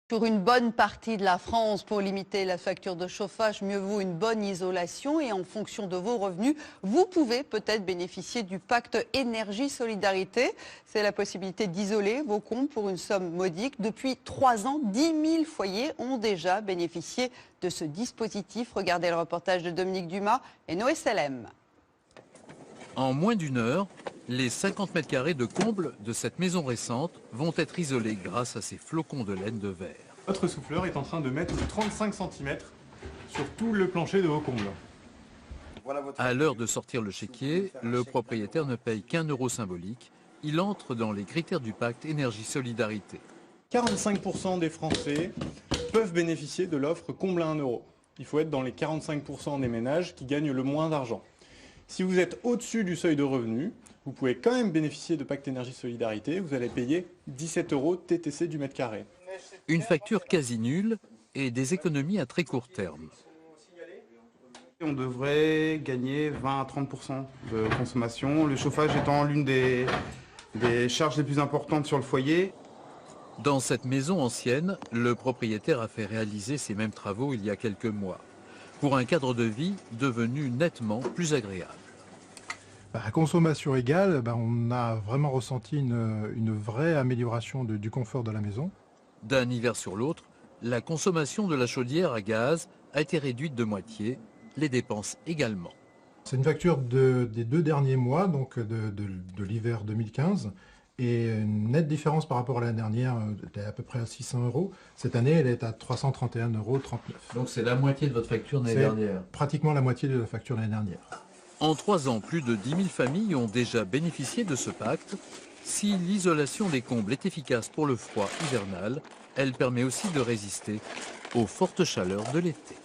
Pour une bonne partie de la France, pour limiter la facture de chauffage, mieux vaut une bonne isolation et en fonction de vos revenus, vous pouvez peut-être bénéficier du pacte énergie-solidarité. C'est la possibilité d'isoler vos comptes pour une somme modique. Depuis 3 ans, 10 000 foyers ont déjà bénéficié de ce dispositif. Regardez le reportage de Dominique Dumas et Noé Selem. En moins d'une heure, les 50 mètres carrés de comble de cette maison récente vont être isolés grâce à ces flocons de laine de verre. Notre souffleur est en train de mettre 35 cm sur tout le plancher de vos combles. À l'heure de sortir le chéquier, le propriétaire ne paye qu'1 euro symbolique. Il entre dans les critères du pacte énergie-solidarité. 45% des Français peuvent bénéficier de l'offre comble à 1 euro. Il faut être dans les 45% des ménages qui gagnent le moins d'argent. Si vous êtes au-dessus du seuil de revenu, vous pouvez quand même bénéficier de pacte énergie-solidarité. Vous allez payer 17 euros TTC du mètre carré. Une facture quasi nulle et des économies à très court terme. On devrait gagner 20 à 30% de consommation, le chauffage étant l'une des charges les plus importantes sur le foyer. Dans cette maison ancienne, le propriétaire a fait réaliser ces mêmes travaux il y a quelques mois, pour un cadre de vie devenu nettement plus agréable. À consommation égale, on a vraiment ressenti une vraie amélioration du confort de la maison. D'un hiver sur l'autre, la consommation de la chaudière à gaz a été réduite de moitié, les dépenses également. C'est une facture des 2 derniers mois, donc de l'hiver 2015, et une nette différence par rapport à l'année dernière, elle est à peu près à 600 euros. Cette année, elle est à 331,39 euros. Donc c'est la moitié de votre facture de l'année dernière. Pratiquement la moitié de la facture de l'année dernière. En 3 ans, plus de 10 000 familles ont déjà bénéficié de ce pacte. Si l'isolation des combles est efficace pour le froid hivernal, elle permet aussi de résister aux fortes chaleurs de l'été.